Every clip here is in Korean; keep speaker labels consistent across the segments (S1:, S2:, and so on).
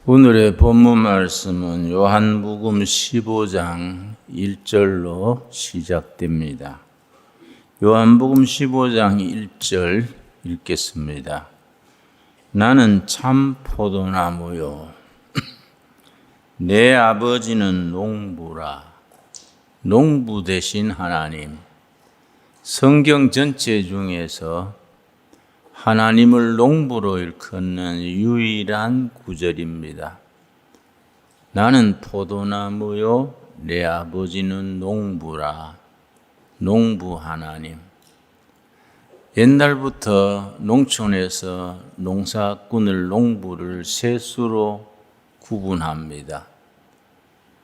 S1: 오늘의 본문 말씀은 요한복음 15장 1절로 시작됩니다. 요한복음 15장 1절 읽겠습니다. 나는 참 포도나무요 내 아버지는 농부라. 농부 대신 하나님. 성경 전체 중에서 하나님을 농부로 일컫는 유일한 구절입니다. 나는 포도나무요 내 아버지는 농부라. 농부 하나님. 옛날부터 농촌에서 농사꾼을 농부를 세 수로 구분합니다.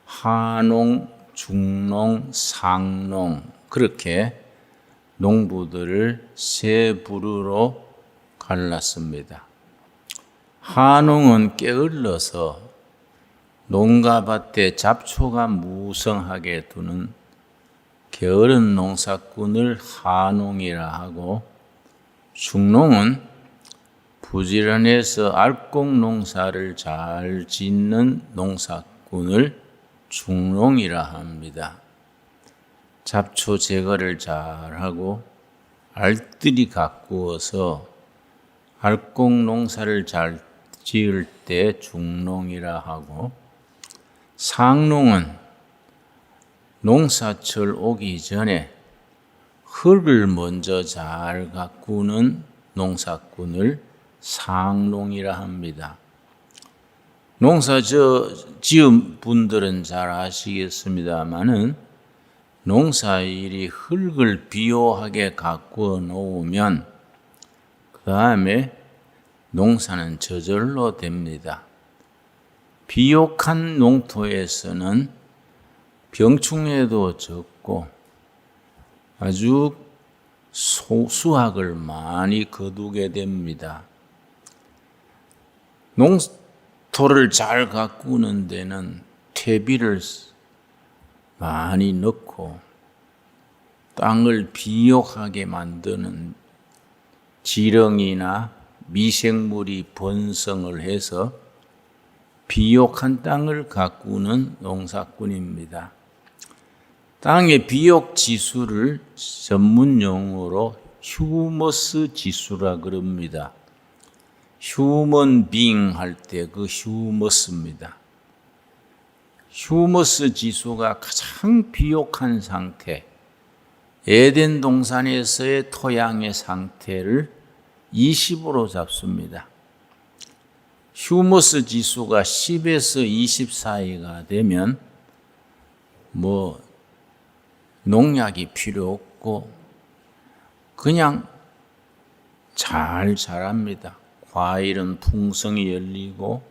S1: 하농, 중농, 상농, 그렇게 농부들을 세 부류로 갈랐습니다. 하농은 게을러서 농가밭에 잡초가 무성하게 두는 게으른 농사꾼을 하농이라 하고, 중농은 부지런해서 알곡 농사를 잘 짓는 농사꾼을 중농이라 합니다. 잡초 제거를 잘하고 알뜰히 가꾸어서 알곡 농사를 잘 지을 때 중농이라 하고, 상농은 농사철 오기 전에 흙을 먼저 잘 가꾸는 농사꾼을 상농이라 합니다. 농사 지은 분들은 잘 아시겠습니다마는 농사일이 흙을 비호하게 가꾸어 놓으면 그 다음에 농사는 저절로 됩니다. 비옥한 농토에서는 병충해도 적고 아주 수확을 많이 거두게 됩니다. 농토를 잘 가꾸는 데는 퇴비를 많이 넣고 땅을 비옥하게 만드는 지렁이나 미생물이 번성을 해서 비옥한 땅을 가꾸는 농사꾼입니다. 땅의 비옥 지수를 전문 용어로 휴머스 지수라 그럽니다. 휴먼 빙 할 때 그 휴머스입니다. 휴머스 지수가 가장 비옥한 상태, 에덴 동산에서의 토양의 상태를 20으로 잡습니다. 휴머스 지수가 10에서 20 사이가 되면 농약이 필요 없고 그냥 잘 자랍니다. 과일은 풍성히 열리고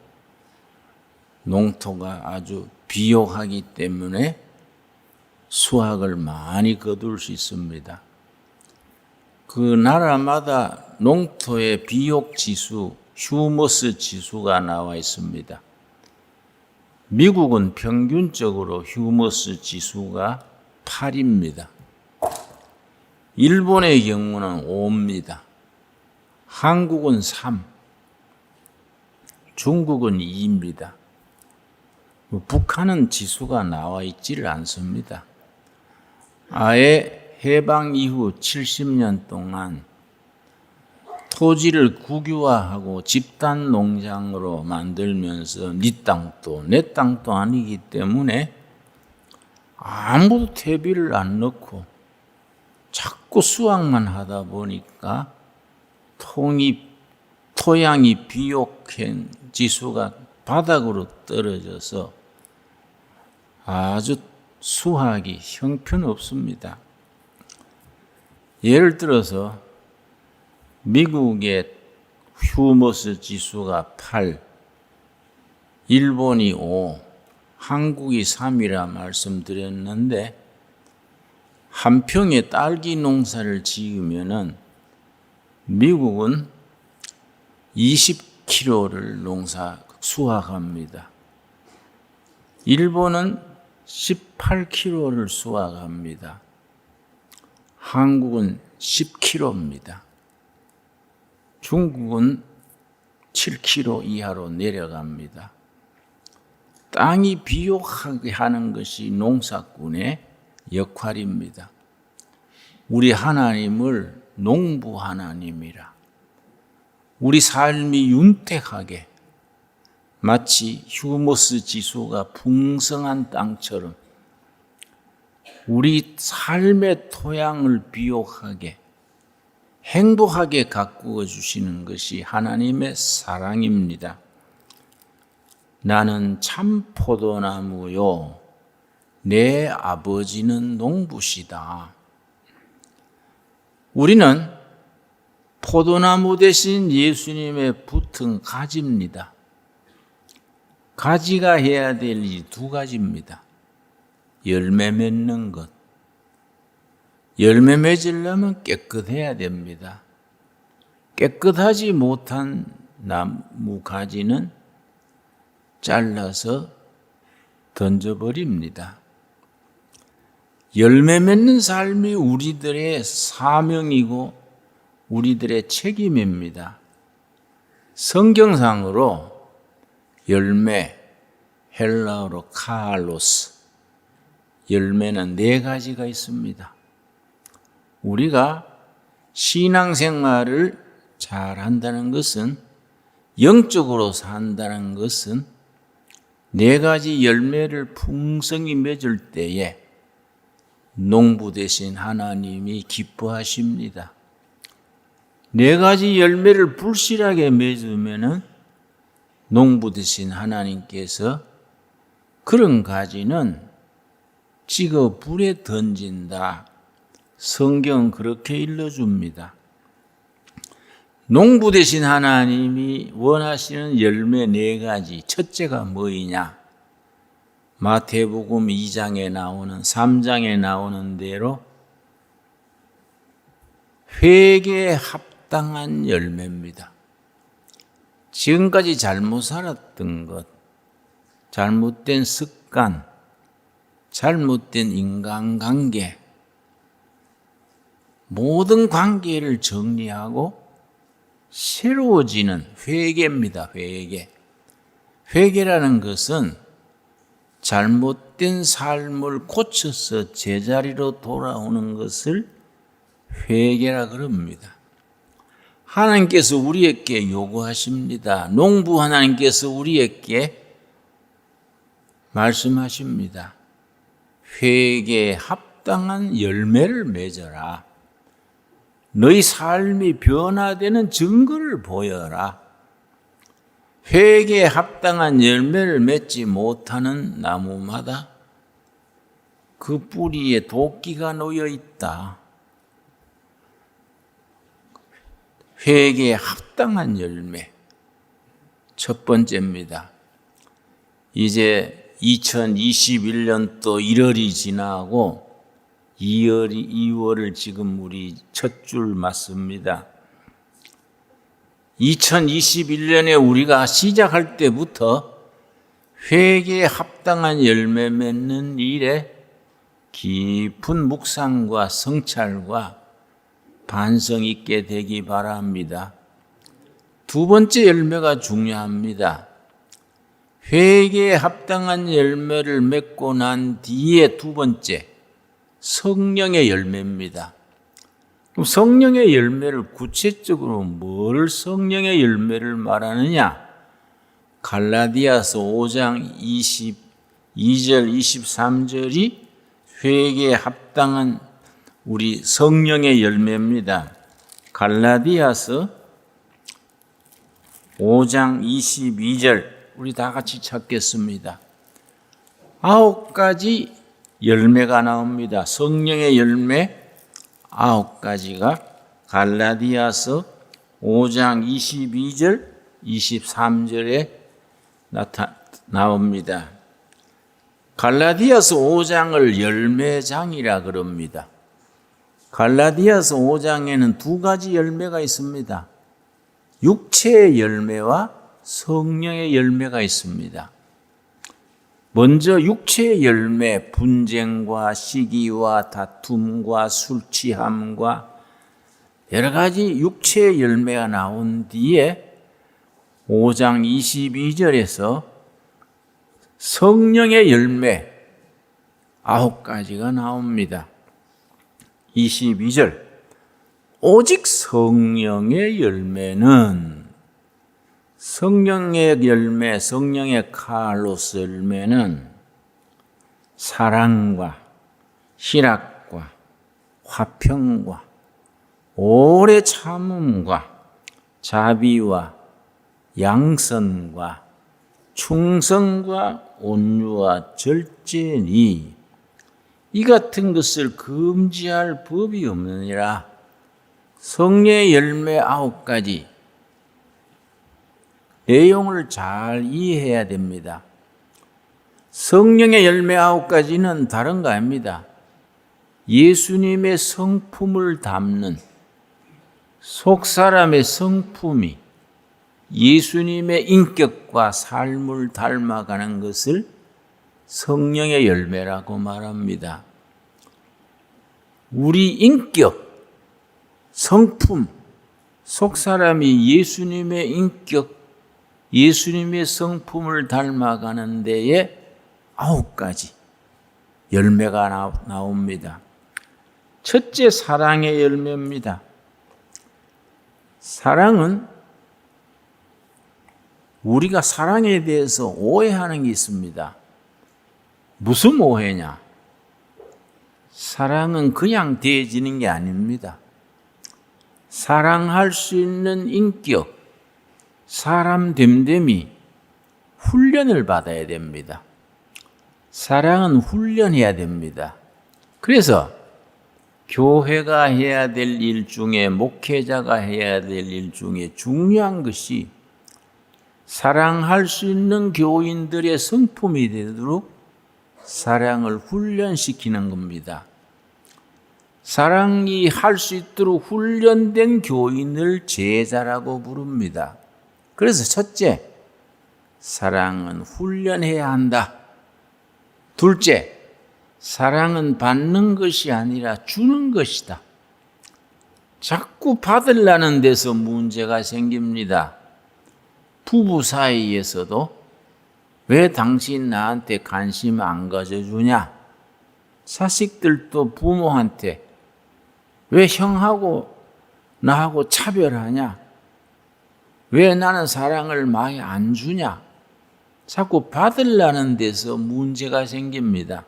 S1: 농토가 아주 비옥하기 때문에 수확을 많이 거둘 수 있습니다. 그 나라마다 농토의 비옥 지수, 휴머스 지수가 나와 있습니다. 미국은 평균적으로 휴머스 지수가 8입니다. 일본의 경우는 5입니다. 한국은 3, 중국은 2입니다. 북한은 지수가 나와 있지를 않습니다. 아예 해방 이후 70년 동안 토지를 국유화하고 집단 농장으로 만들면서 네 땅도 내 땅도 아니기 때문에 아무도 퇴비를 안 넣고 자꾸 수확만 하다 보니까 토양이 비옥한 지수가 바닥으로 떨어져서 아주 수확이 형편없습니다. 예를 들어서 미국의 휴머스 지수가 8, 일본이 5, 한국이 3이라 말씀드렸는데, 한 평에 딸기 농사를 지으면은 미국은 20kg를 수확합니다. 일본은 18kg를 수확합니다. 한국은 10kg입니다. 중국은 7kg 이하로 내려갑니다. 땅이 비옥하게 하는 것이 농사꾼의 역할입니다. 우리 하나님을 농부 하나님이라. 우리 삶이 윤택하게 마치 휴머스 지수가 풍성한 땅처럼 우리 삶의 토양을 비옥하게 행복하게 가꾸어 주시는 것이 하나님의 사랑입니다. 나는 참 포도나무요, 내 아버지는 농부시다. 우리는 포도나무 대신 예수님의 붙은 가지입니다. 가지가 해야 될 일 두 가지입니다. 열매 맺는 것. 열매 맺으려면 깨끗해야 됩니다. 깨끗하지 못한 나무 가지는 잘라서 던져버립니다. 열매 맺는 삶이 우리들의 사명이고 우리들의 책임입니다. 성경상으로 열매, 헬라어로 카알로스, 열매는 네 가지가 있습니다. 우리가 신앙생활을 잘 한다는 것은, 영적으로 산다는 것은 네 가지 열매를 풍성히 맺을 때에 농부 되신 하나님이 기뻐하십니다. 네 가지 열매를 불실하게 맺으면은 농부 되신 하나님께서 그런 가지는 찍어 불에 던진다. 성경은 그렇게 일러줍니다. 농부 되신 하나님이 원하시는 열매 네 가지, 첫째가 뭐이냐? 마태복음 2장에 나오는, 3장에 나오는 대로 회개에 합당한 열매입니다. 지금까지 잘못 살았던 것, 잘못된 습관, 잘못된 인간관계, 모든 관계를 정리하고 새로워지는 회개입니다. 회개. 회개라는 것은 잘못된 삶을 고쳐서 제자리로 돌아오는 것을 회개라 그럽니다. 하나님께서 우리에게 요구하십니다. 농부 하나님께서 우리에게 말씀하십니다. 회개에 합당한 열매를 맺어라. 너희 삶이 변화되는 증거를 보여라. 회개에 합당한 열매를 맺지 못하는 나무마다 그 뿌리에 도끼가 놓여 있다. 회개에 합당한 열매. 첫 번째입니다. 이제 2021년도 1월이 지나고 2월을 지금 우리 첫 줄 맞습니다. 2021년에 우리가 시작할 때부터 회개에 합당한 열매 맺는 일에 깊은 묵상과 성찰과 반성 있게 되기 바랍니다. 두 번째 열매가 중요합니다. 회개에 합당한 열매를 맺고 난 뒤에 두 번째, 성령의 열매입니다. 그럼 성령의 열매를 구체적으로 뭘 성령의 열매를 말하느냐? 갈라디아서 5장 22절 23절이 회개에 합당한 우리 성령의 열매입니다. 갈라디아서 5장 22절 우리 다 같이 찾겠습니다. 9가지 열매가 나옵니다. 성령의 열매 9가지가 갈라디아서 5장 22절, 23절에 나옵니다. 갈라디아서 5장을 열매장이라 그럽니다. 갈라디아서 5장에는 두 가지 열매가 있습니다. 육체의 열매와 성령의 열매가 있습니다. 먼저 육체의 열매, 분쟁과 시기와 다툼과 술 취함과 여러 가지 육체의 열매가 나온 뒤에 5장 22절에서 성령의 열매 9가지가 나옵니다. 22절 오직 성령의 열매는 성령의 카르로스 열매는 사랑과 희락과 화평과 오래 참음과 자비와 양선과 충성과 온유와 절제니 이 같은 것을 금지할 법이 없느니라. 성령의 열매 9가지 내용을 잘 이해해야 됩니다. 성령의 열매 9가지는 다른 거 아닙니다. 예수님의 성품을 담는 속사람의 성품이 예수님의 인격과 삶을 닮아가는 것을 성령의 열매라고 말합니다. 우리 인격, 성품, 속사람이 예수님의 인격, 예수님의 성품을 닮아가는 데에 9가지 열매가 나옵니다. 첫째, 사랑의 열매입니다. 사랑은 우리가 사랑에 대해서 오해하는 게 있습니다. 무슨 오해냐? 사랑은 그냥 대해지는 게 아닙니다. 사랑할 수 있는 인격, 사람 됨됨이 훈련을 받아야 됩니다. 사랑은 훈련해야 됩니다. 그래서 교회가 해야 될 일 중에, 목회자가 해야 될 일 중에 중요한 것이 사랑할 수 있는 교인들의 성품이 되도록 사랑을 훈련시키는 겁니다. 사랑이 할 수 있도록 훈련된 교인을 제자라고 부릅니다. 그래서 첫째, 사랑은 훈련해야 한다. 둘째, 사랑은 받는 것이 아니라 주는 것이다. 자꾸 받으려는 데서 문제가 생깁니다. 부부 사이에서도 왜 당신 나한테 관심 안 가져주냐? 자식들도 부모한테 왜 형하고 나하고 차별하냐? 왜 나는 사랑을 많이 안 주냐? 자꾸 받으려는 데서 문제가 생깁니다.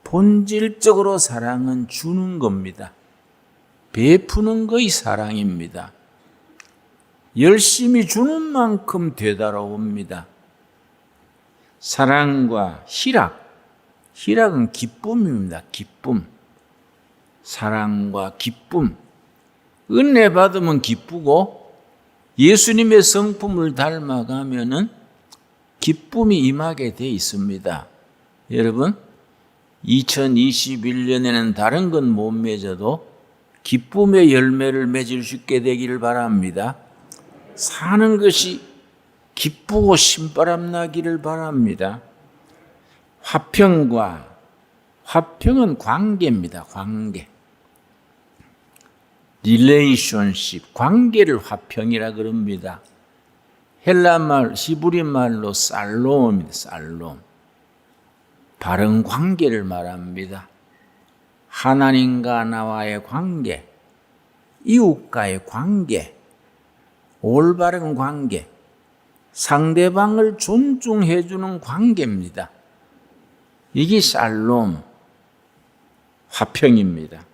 S1: 본질적으로 사랑은 주는 겁니다. 베푸는 것이 사랑입니다. 열심히 주는 만큼 되돌아옵니다. 사랑과 희락은 기쁨입니다. 기쁨. 사랑과 기쁨. 은혜 받으면 기쁘고 예수님의 성품을 닮아가면은 기쁨이 임하게 돼 있습니다. 여러분, 2021년에는 다른 건 못 맺어도 기쁨의 열매를 맺을 수 있게 되기를 바랍니다. 사는 것이 기쁘고 신바람 나기를 바랍니다. 화평은 관계입니다. 관계. relationship, 관계를 화평이라 그럽니다. 헬라말, 히브리 말로 살롬입니다. 살롬. 바른 관계를 말합니다. 하나님과 나와의 관계, 이웃과의 관계, 올바른 관계, 상대방을 존중해 주는 관계입니다. 이게 샬롬, 화평입니다.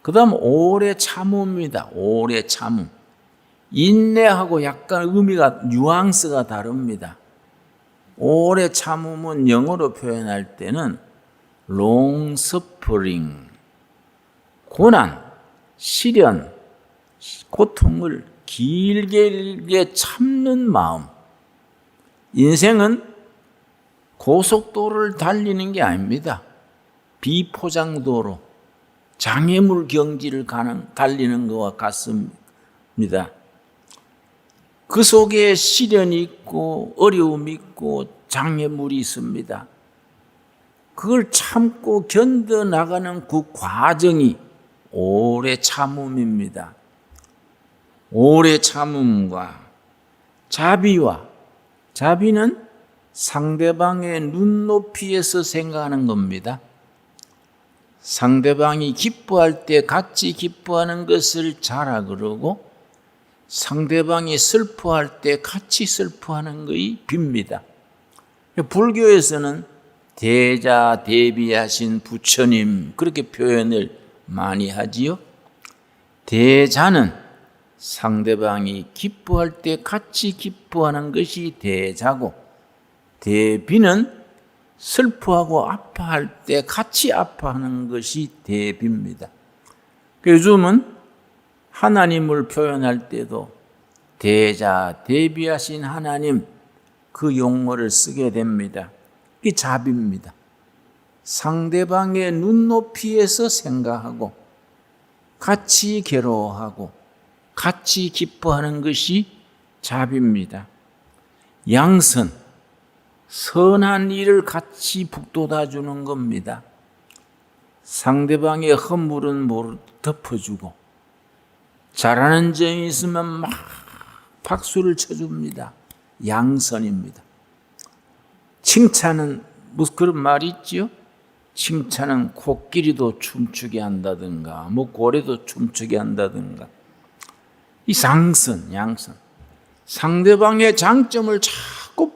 S1: 그 다음 오래 참음입니다. 오래 참음. 인내하고 약간 의미가, 뉘앙스가 다릅니다. 오래 참음은 영어로 표현할 때는 long suffering, 고난, 시련, 고통을 길게 참는 마음. 인생은 고속도로를 달리는 게 아닙니다. 비포장도로, 장애물 경지를 달리는 것과 같습니다. 그 속에 시련이 있고 어려움이 있고 장애물이 있습니다. 그걸 참고 견뎌나가는 그 과정이 오래 참음입니다. 오래 참음과 자비는 상대방의 눈높이에서 생각하는 겁니다. 상대방이 기뻐할 때 같이 기뻐하는 것을 자라 그러고 상대방이 슬퍼할 때 같이 슬퍼하는 것이 빕니다. 불교에서는 대자 대비하신 부처님 그렇게 표현을 많이 하지요. 대자는 상대방이 기뻐할 때 같이 기뻐하는 것이 대자고, 대비는 슬퍼하고 아파할 때 같이 아파하는 것이 대비입니다. 요즘은 하나님을 표현할 때도 대자 대비하신 하나님 그 용어를 쓰게 됩니다. 이게 자비입니다. 상대방의 눈높이에서 생각하고 같이 괴로워하고 같이 기뻐하는 것이 자비입니다. 양선, 선한 일을 같이 북돋아 주는 겁니다. 상대방의 허물은 덮어주고 잘하는 점이 있으면 막 박수를 쳐줍니다. 양선입니다. 칭찬은 무슨 그런 말이 있지요? 칭찬은 코끼리도 춤추게 한다든가 고래도 춤추게 한다든가. 이 양선. 상대방의 장점을 자꾸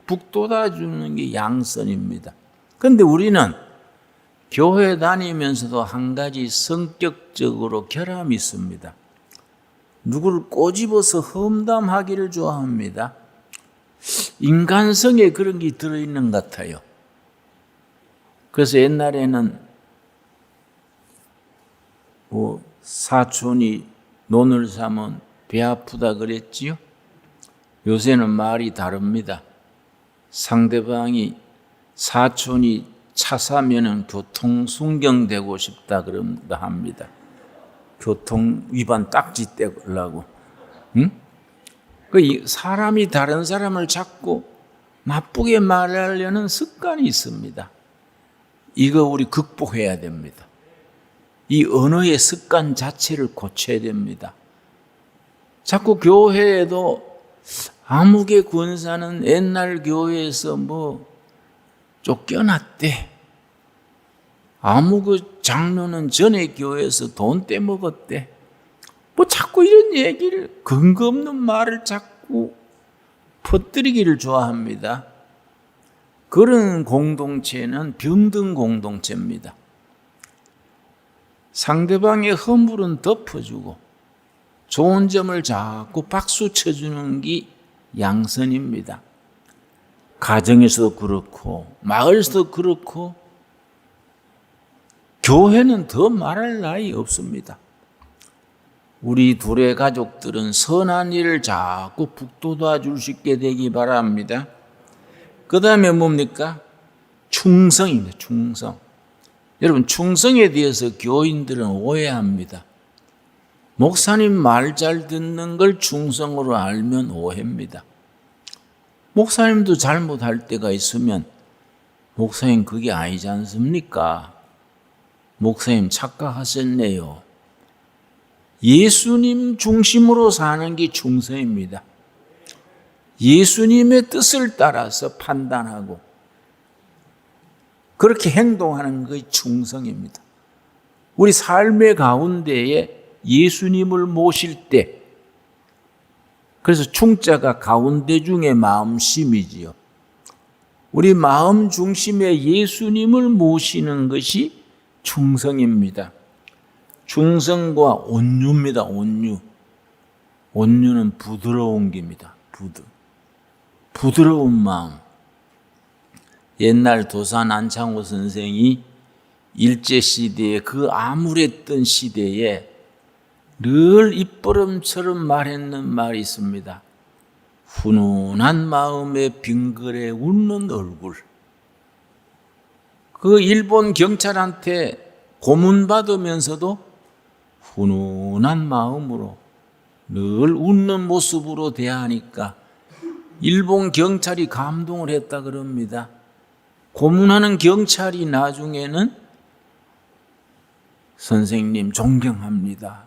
S1: 북돋아 주는 게 양선입니다. 그런데 우리는 교회 다니면서도 한 가지 성격적으로 결함이 있습니다. 누구를 꼬집어서 험담하기를 좋아합니다. 인간성에 그런 게 들어있는 것 같아요. 그래서 옛날에는 사촌이 논을 사면 배 아프다 그랬지요. 요새는 말이 다릅니다. 상대방이 사촌이 차 사면은 교통 순경되고 싶다 그런다 합니다. 교통 위반 딱지 떼려고. 응? 사람이 다른 사람을 자꾸 나쁘게 말하려는 습관이 있습니다. 이거 우리 극복해야 됩니다. 이 언어의 습관 자체를 고쳐야 됩니다. 자꾸 교회에도 아무개 권사는 옛날 교회에서 쫓겨났대. 아무개 장로는 전에 교회에서 돈 떼먹었대. 자꾸 이런 얘기를, 근거 없는 말을 자꾸 퍼뜨리기를 좋아합니다. 그런 공동체는 병든 공동체입니다. 상대방의 허물은 덮어주고 좋은 점을 자꾸 박수 쳐주는 게 양선입니다. 가정에서도 그렇고 마을에서도 그렇고 교회는 더 말할 나위 없습니다. 우리 둘의 가족들은 선한 일을 자꾸 북돋아 줄 수 있게 되기 바랍니다. 그 다음에 뭡니까? 충성입니다. 충성. 여러분, 충성에 대해서 교인들은 오해합니다. 목사님 말 잘 듣는 걸 충성으로 알면 오해입니다. 목사님도 잘못할 때가 있으면 목사님 그게 아니지 않습니까? 목사님 착각하셨네요. 예수님 중심으로 사는 게 충성입니다. 예수님의 뜻을 따라서 판단하고 그렇게 행동하는 것이 충성입니다. 우리 삶의 가운데에 예수님을 모실 때, 그래서 충자가 가운데 중에 마음심이지요. 우리 마음 중심에 예수님을 모시는 것이 충성입니다. 충성과 온유입니다. 온유는 부드러운 겁니다. 부드러운 마음. 옛날 도산 안창호 선생이 일제시대에 그 암울했던 시대에 늘 입버릇처럼 말했는 말이 있습니다. 훈훈한 마음에 빙글에 웃는 얼굴. 그 일본 경찰한테 고문받으면서도 훈훈한 마음으로 늘 웃는 모습으로 대하니까 일본 경찰이 감동을 했다 그럽니다. 고문하는 경찰이 나중에는 선생님 존경합니다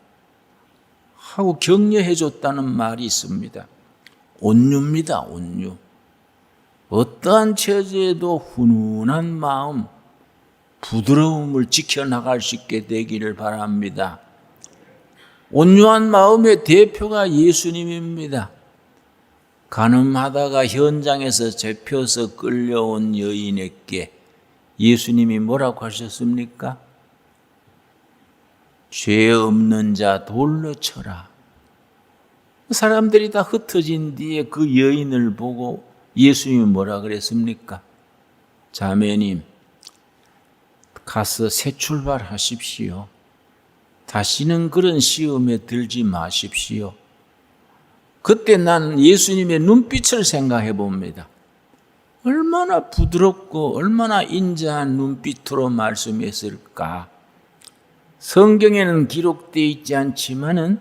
S1: 하고 격려해 줬다는 말이 있습니다. 온유입니다. 온유. 어떠한 처지에도 훈훈한 마음, 부드러움을 지켜나갈 수 있게 되기를 바랍니다. 온유한 마음의 대표가 예수님입니다. 간음하다가 현장에서 잡혀서 끌려온 여인에게 예수님이 뭐라고 하셨습니까? 죄 없는 자 돌로 쳐라. 사람들이 다 흩어진 뒤에 그 여인을 보고 예수님이 뭐라 그랬습니까? 자매님, 가서 새 출발하십시오. 다시는 그런 시험에 들지 마십시오. 그때 나는 예수님의 눈빛을 생각해 봅니다. 얼마나 부드럽고 얼마나 인자한 눈빛으로 말씀했을까. 성경에는 기록되어 있지 않지만은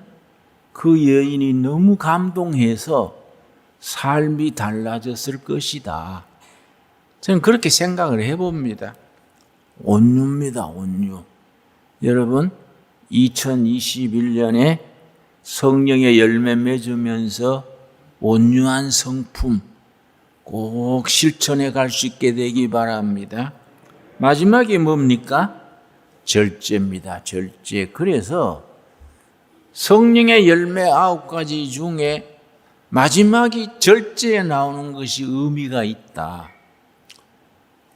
S1: 그 여인이 너무 감동해서 삶이 달라졌을 것이다. 저는 그렇게 생각을 해봅니다. 온유입니다, 온유. 여러분, 2021년에 성령의 열매 맺으면서 온유한 성품 꼭 실천해 갈 수 있게 되기 바랍니다. 마지막이 뭡니까? 절제입니다. 절제. 그래서 성령의 열매 9가지 중에 마지막이 절제에 나오는 것이 의미가 있다.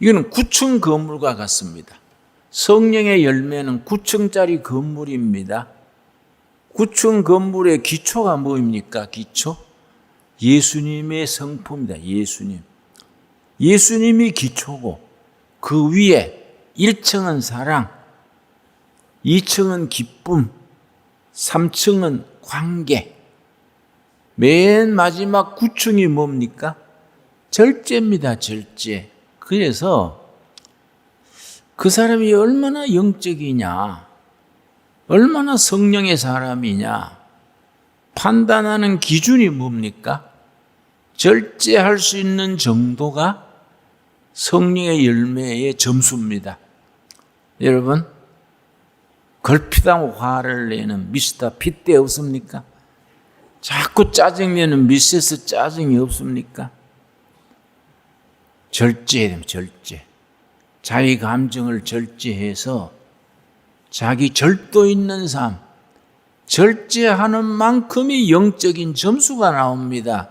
S1: 이거는 9층 건물과 같습니다. 성령의 열매는 9층짜리 건물입니다. 9층 건물의 기초가 뭐입니까? 기초? 예수님의 성품입니다. 예수님. 예수님이 기초고 그 위에 1층은 사랑, 2층은 기쁨, 3층은 관계. 맨 마지막 9층이 뭡니까? 절제입니다. 절제. 그래서 그 사람이 얼마나 영적이냐, 얼마나 성령의 사람이냐 판단하는 기준이 뭡니까? 절제할 수 있는 정도가 성령의 열매의 점수입니다. 여러분, 걸핏하면 화를 내는 미스터 핏대 없습니까? 자꾸 짜증내는 미세스 짜증이 없습니까? 절제해야 됩니다. 절제. 자기 감정을 절제해서 자기 절도 있는 삶, 절제하는 만큼이 영적인 점수가 나옵니다.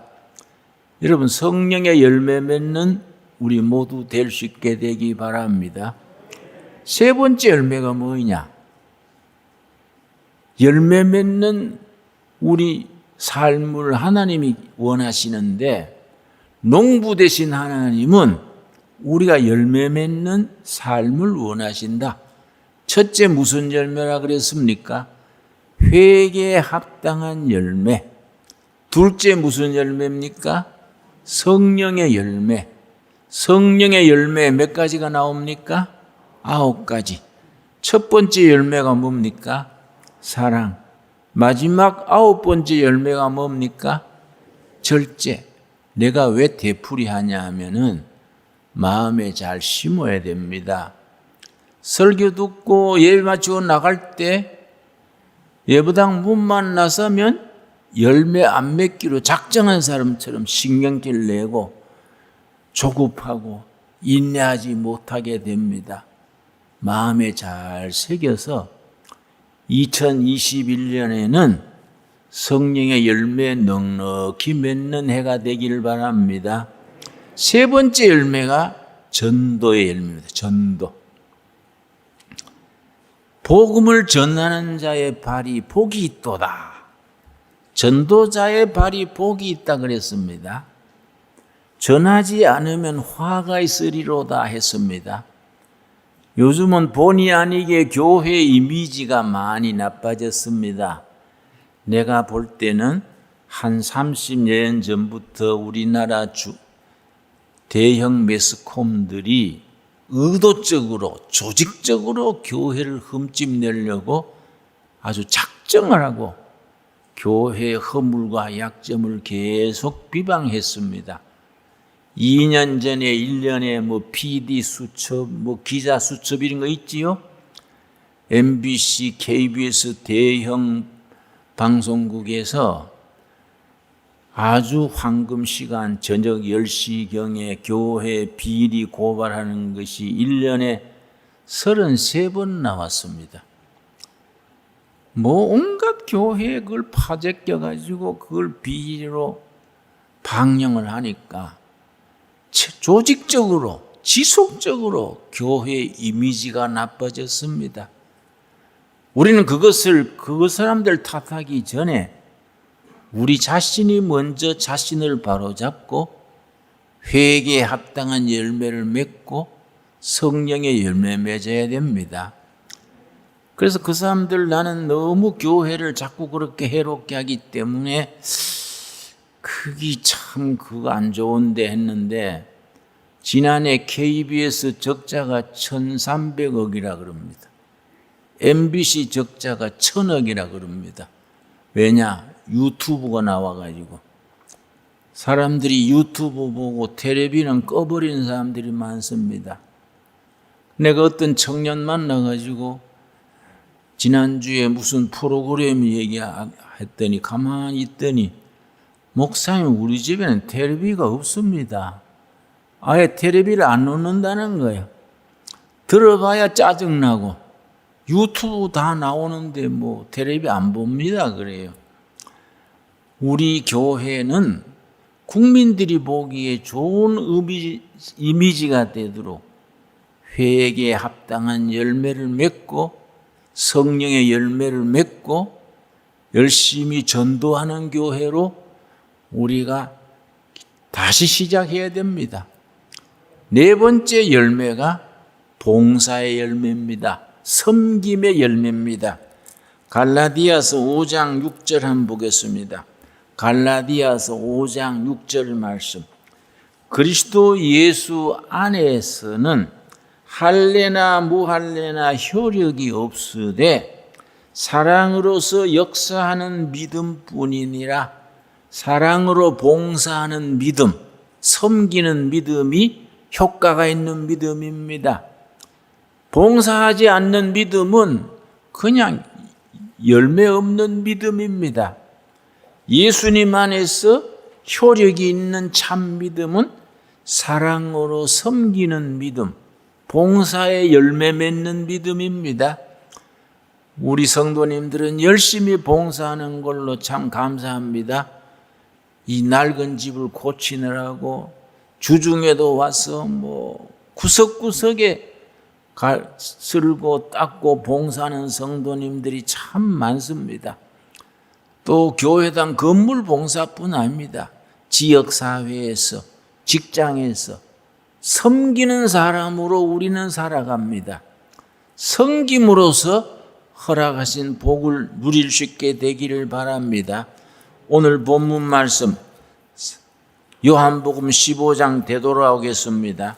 S1: 여러분, 성령의 열매 맺는 우리 모두 될 수 있게 되기 바랍니다. 세 번째 열매가 뭐냐? 열매 맺는 우리 삶을 하나님이 원하시는데, 농부 되신 하나님은 우리가 열매 맺는 삶을 원하신다. 첫째 무슨 열매라 그랬습니까? 회개에 합당한 열매. 둘째 무슨 열매입니까? 성령의 열매. 성령의 열매 몇 가지가 나옵니까? 9가지. 첫 번째 열매가 뭡니까? 사랑. 마지막 9번째 열매가 뭡니까? 절제. 내가 왜 되풀이하냐 하면은 마음에 잘 심어야 됩니다. 설교 듣고 예배 마치고 나갈 때 예배당 문만 나서면 열매 안 맺기로 작정한 사람처럼 신경질 내고 조급하고 인내하지 못하게 됩니다. 마음에 잘 새겨서 2021년에는 성령의 열매 넉넉히 맺는 해가 되기를 바랍니다. 세 번째 열매가 전도의 열매입니다. 전도. 복음을 전하는 자의 발이 복이 있도다. 전도자의 발이 복이 있다 그랬습니다. 전하지 않으면 화가 있으리로다 했습니다. 요즘은 본의 아니게 교회 이미지가 많이 나빠졌습니다. 내가 볼 때는 한 30년 전부터 우리나라 대형 매스컴들이 의도적으로 조직적으로 교회를 흠집내려고 아주 작정을 하고 교회의 허물과 약점을 계속 비방했습니다. 2년 전에 1년에 PD 수첩, 기자 수첩 이런 거 있지요? MBC, KBS 대형 방송국에서 아주 황금 시간 저녁 10시경에 교회 비리 고발하는 것이 1년에 33번 나왔습니다. 뭐 온갖 교회에 그걸 파재껴 가지고 그걸 비리로 방영을 하니까 조직적으로 지속적으로 교회의 이미지가 나빠졌습니다. 우리는 그 사람들 탓하기 전에 우리 자신이 먼저 자신을 바로잡고 회개에 합당한 열매를 맺고 성령의 열매 맺어야 됩니다. 그래서 그 사람들 나는 너무 교회를 자꾸 그렇게 해롭게 하기 때문에 그게 참 그거 안 좋은데 했는데 지난해 KBS 적자가 1,300억이라 그럽니다. MBC 적자가 1,000억이라 그럽니다. 왜냐? 유튜브가 나와가지고 사람들이 유튜브 보고 텔레비는 꺼버리는 사람들이 많습니다. 내가 어떤 청년 만나가지고 지난주에 무슨 프로그램 얘기했더니 가만히 있더니 목사님 우리 집에는 텔레비가 없습니다. 아예 텔레비를 안 놓는다는 거예요. 들어봐야 짜증나고 유튜브 다 나오는데 뭐 텔레비 안 봅니다 그래요. 우리 교회는 국민들이 보기에 좋은 이미지가 되도록 회개에 합당한 열매를 맺고 성령의 열매를 맺고 열심히 전도하는 교회로 우리가 다시 시작해야 됩니다. 네 번째 열매가 봉사의 열매입니다. 섬김의 열매입니다. 갈라디아서 5장 6절 한번 보겠습니다. 갈라디아서 5장 6절 말씀. 그리스도 예수 안에서는 할례나 무할례나 효력이 없으되 사랑으로서 역사하는 믿음뿐이니라. 사랑으로 봉사하는 믿음, 섬기는 믿음이 효과가 있는 믿음입니다. 봉사하지 않는 믿음은 그냥 열매 없는 믿음입니다. 예수님 안에서 효력이 있는 참 믿음은 사랑으로 섬기는 믿음, 봉사에 열매 맺는 믿음입니다. 우리 성도님들은 열심히 봉사하는 걸로 참 감사합니다. 이 낡은 집을 고치느라고 주중에도 와서 뭐 구석구석에 쓸고 닦고 봉사하는 성도님들이 참 많습니다. 또 교회당 건물 봉사뿐 아닙니다. 지역사회에서 직장에서 섬기는 사람으로 우리는 살아갑니다. 섬김으로써 허락하신 복을 누릴 수 있게 되기를 바랍니다. 오늘 본문 말씀 요한복음 15장 되돌아오겠습니다.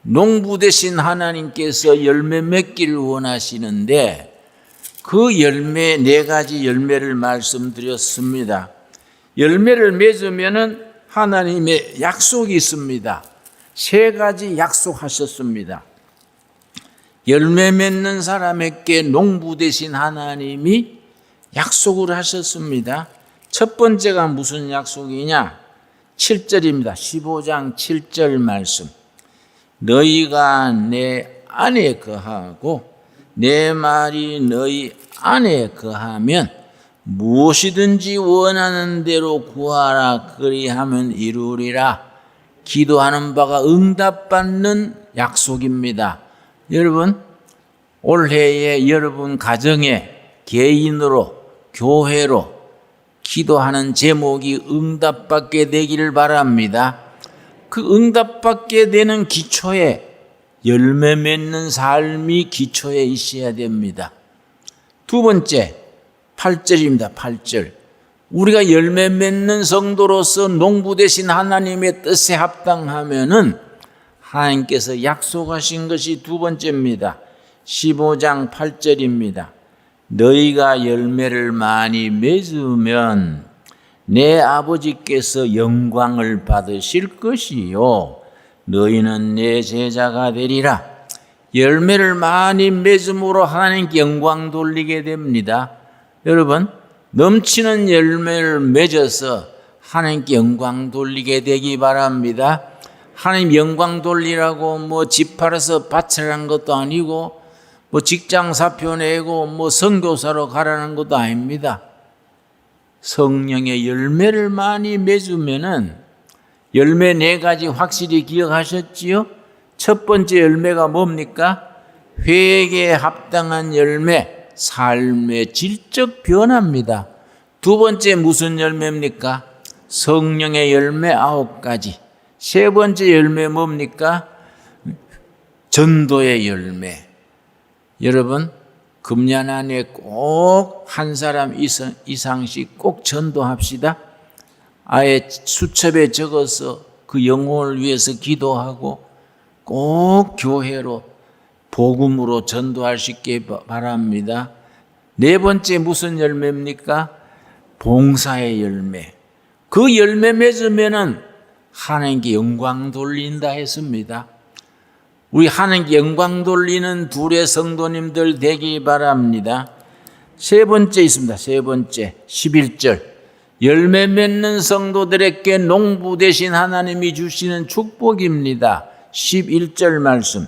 S1: 농부 되신 하나님께서 열매 맺기를 원하시는데 그 열매 4가지 열매를 말씀드렸습니다. 열매를 맺으면은 하나님의 약속이 있습니다. 3가지 약속하셨습니다. 열매 맺는 사람에게 농부 되신 하나님이 약속을 하셨습니다. 첫 번째가 무슨 약속이냐? 7절입니다. 15장 7절 말씀. 너희가 내 안에 거하고 내 말이 너희 안에 거하면 무엇이든지 원하는 대로 구하라 그리하면 이루리라. 기도하는 바가 응답받는 약속입니다. 여러분, 올해에 여러분 가정에 개인으로 교회로 기도하는 제목이 응답받게 되기를 바랍니다. 그 응답받게 되는 기초에 열매 맺는 삶이 기초에 있어야 됩니다. 두 번째, 8절입니다. 8절. 우리가 열매 맺는 성도로서 농부 되신 하나님의 뜻에 합당하면은 하나님께서 약속하신 것이 두 번째입니다. 15장 8절입니다. 너희가 열매를 많이 맺으면 내 아버지께서 영광을 받으실 것이요 너희는 내 제자가 되리라. 열매를 많이 맺음으로 하나님께 영광 돌리게 됩니다. 여러분, 넘치는 열매를 맺어서 하나님께 영광 돌리게 되기 바랍니다. 하나님 영광 돌리라고 뭐 집 팔아서 바치라는 것도 아니고 뭐 직장 사표 내고 뭐 선교사로 가라는 것도 아닙니다. 성령의 열매를 많이 맺으면은 열매 4가지 확실히 기억하셨지요? 첫 번째 열매가 뭡니까? 회개에 합당한 열매, 삶의 질적 변화입니다. 두 번째 무슨 열매입니까? 성령의 열매 9가지. 세 번째 열매 뭡니까? 전도의 열매. 여러분, 금년 안에 꼭 한 사람 이상씩 꼭 전도합시다. 아예 수첩에 적어서 그 영혼을 위해서 기도하고 꼭 교회로 복음으로 전도할 수 있게 바랍니다. 네 번째 무슨 열매입니까? 봉사의 열매. 그 열매 맺으면은 하나님께 영광 돌린다 했습니다. 우리 하나님께 영광 돌리는 둘의 성도님들 되기 바랍니다. 세 번째 있습니다. 세 번째 11절. 열매 맺는 성도들에게 농부 되신 하나님이 주시는 축복입니다. 11절 말씀.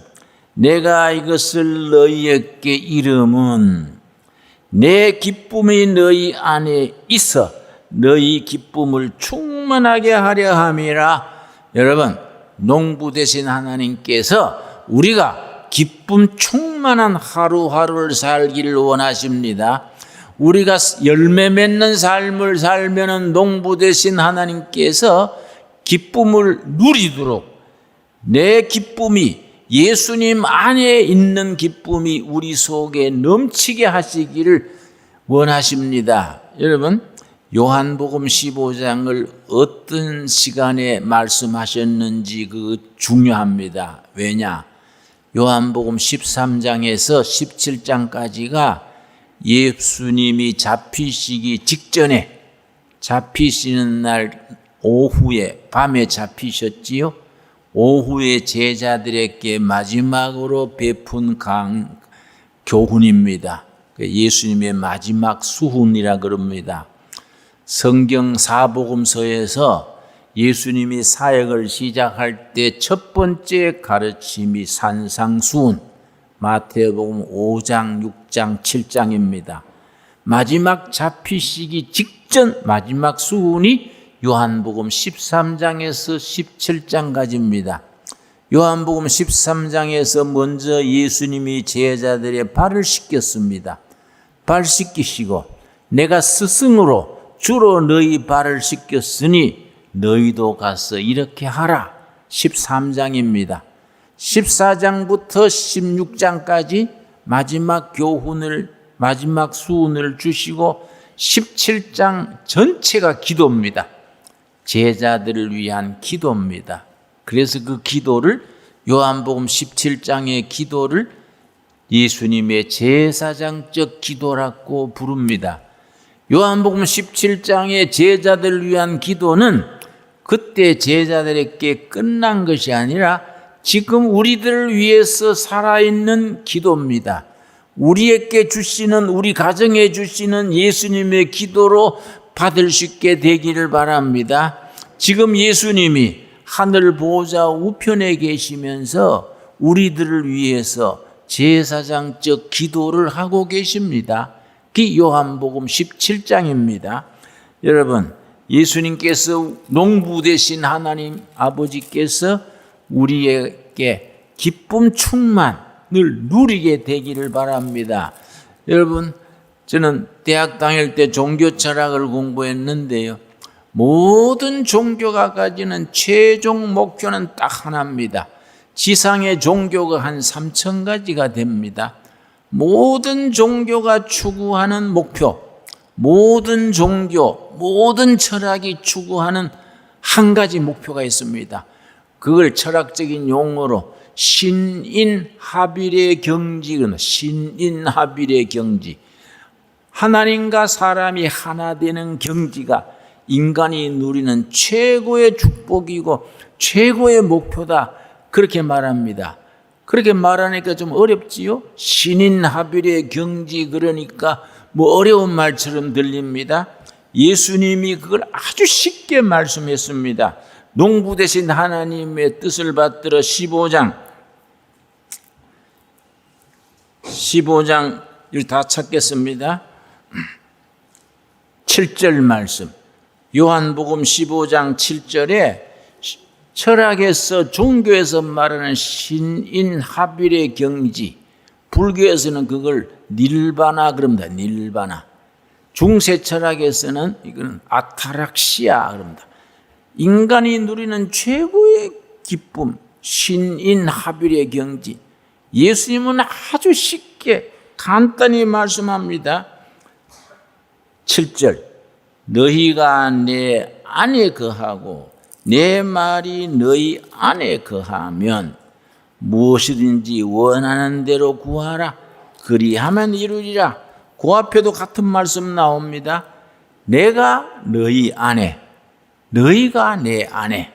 S1: 내가 이것을 너희에게 이름은 내 기쁨이 너희 안에 있어 너희 기쁨을 충만하게 하려 함이라. 여러분, 농부 되신 하나님께서 우리가 기쁨 충만한 하루하루를 살기를 원하십니다. 우리가 열매 맺는 삶을 살면은 농부 되신 하나님께서 기쁨을 누리도록 내 기쁨이 예수님 안에 있는 기쁨이 우리 속에 넘치게 하시기를 원하십니다. 여러분, 요한복음 15장을 어떤 시간에 말씀하셨는지 그 중요합니다. 왜냐? 요한복음 13장에서 17장까지가 예수님이 잡히시기 직전에 잡히시는 날 오후에 밤에 잡히셨지요. 오후에 제자들에게 마지막으로 베푼 교훈입니다. 예수님의 마지막 수훈이라 그럽니다. 성경 사복음서에서 예수님이 사역을 시작할 때 첫 번째 가르침이 산상수훈, 마태복음 5장, 6장, 7장입니다. 마지막 잡히시기 직전 마지막 수훈이 요한복음 13장에서 17장까지입니다. 요한복음 13장에서 먼저 예수님이 제자들의 발을 씻겼습니다. 발 씻기시고 내가 스승으로 주로 너희 발을 씻겼으니 너희도 가서 이렇게 하라. 13장입니다. 14장부터 16장까지 마지막 교훈을 마지막 수훈을 주시고 17장 전체가 기도입니다. 제자들을 위한 기도입니다. 그래서 그 기도를 요한복음 17장의 기도를 예수님의 제사장적 기도라고 부릅니다. 요한복음 17장의 제자들을 위한 기도는 그때 제자들에게 끝난 것이 아니라 지금 우리들을 위해서 살아있는 기도입니다. 우리에게 주시는, 우리 가정에 주시는 예수님의 기도로 받을 수 있게 되기를 바랍니다. 지금 예수님이 하늘 보좌 우편에 계시면서 우리들을 위해서 제사장적 기도를 하고 계십니다. 그 요한복음 17장입니다. 여러분, 예수님께서 농부 되신 하나님 아버지께서 우리에게 기쁨 충만을 누리게 되기를 바랍니다. 여러분, 저는 대학 다닐 때 종교 철학을 공부했는데요. 모든 종교가 가지는 최종 목표는 딱 하나입니다. 지상의 종교가 한 3,000가지가 됩니다. 모든 종교가 추구하는 목표, 모든 종교, 모든 철학이 추구하는 한 가지 목표가 있습니다. 그걸 철학적인 용어로 신인합일의 경지는 신인합일의 경지. 하나님과 사람이 하나 되는 경지가 인간이 누리는 최고의 축복이고 최고의 목표다. 그렇게 말합니다. 그렇게 말하니까 좀 어렵지요? 신인합일의 경지, 그러니까 뭐 어려운 말처럼 들립니다. 예수님이 그걸 아주 쉽게 말씀했습니다. 농부 되신 하나님의 뜻을 받들어 15장 이걸 다 찾겠습니다. 7절 말씀. 요한복음 15장 7절에 철학에서 종교에서 말하는 신인 합일의 경지, 불교에서는 그걸 닐바나 그럽니다. 닐바나. 중세 철학에서는 이거는 아타락시아 그럽니다. 인간이 누리는 최고의 기쁨, 신인 합일의 경지. 예수님은 아주 쉽게 간단히 말씀합니다. 7절. 너희가 내 안에 거하고 내 말이 너희 안에 거하면 무엇이든지 원하는 대로 구하라. 그리하면 이루리라. 그 앞에도 같은 말씀 나옵니다. 내가 너희 안에, 너희가 내 안에,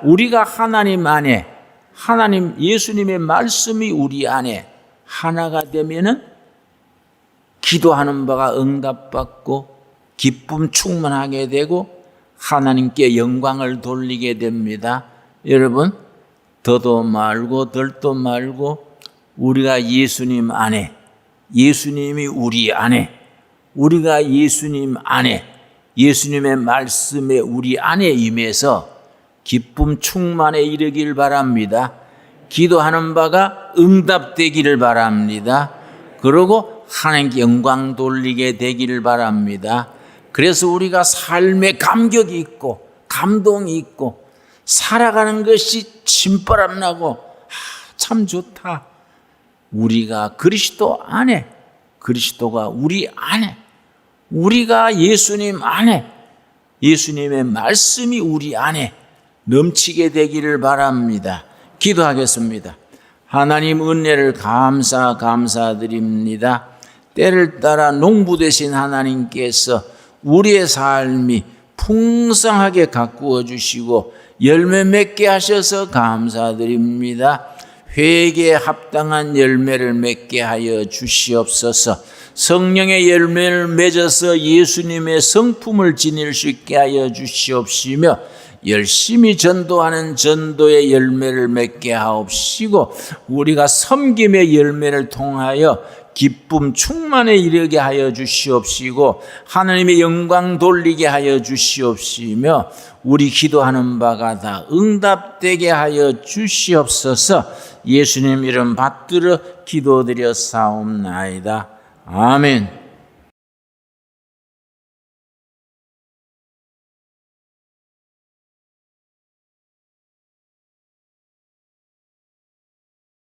S1: 우리가 하나님 안에, 하나님 예수님의 말씀이 우리 안에 하나가 되면은 기도하는 바가 응답받고 기쁨 충만하게 되고 하나님께 영광을 돌리게 됩니다. 여러분, 더도 말고 덜도 말고 우리가 예수님 안에, 예수님이 우리 안에, 우리가 예수님 안에, 예수님의 말씀에 우리 안에 임해서 기쁨 충만에 이르길 바랍니다. 기도하는 바가 응답되기를 바랍니다. 그리고 하나님께 영광 돌리게 되기를 바랍니다. 그래서 우리가 삶에 감격이 있고 감동이 있고 살아가는 것이 침바람 나고 참 좋다. 우리가 그리스도 안에, 그리스도가 우리 안에, 우리가 예수님 안에, 예수님의 말씀이 우리 안에 넘치게 되기를 바랍니다. 기도하겠습니다. 하나님 은혜를 감사드립니다. 때를 따라 농부 되신 하나님께서 우리의 삶이 풍성하게 가꾸어 주시고 열매 맺게 하셔서 감사드립니다. 회개에 합당한 열매를 맺게 하여 주시옵소서. 성령의 열매를 맺어서 예수님의 성품을 지닐 수 있게 하여 주시옵시며 열심히 전도하는 전도의 열매를 맺게 하옵시고 우리가 섬김의 열매를 통하여 기쁨 충만에 이르게 하여 주시옵시고 하나님의 영광 돌리게 하여 주시옵시며 우리 기도하는 바가 다 응답되게 하여 주시옵소서. 예수님 이름 받들어 기도드려 사옵나이다. 아멘.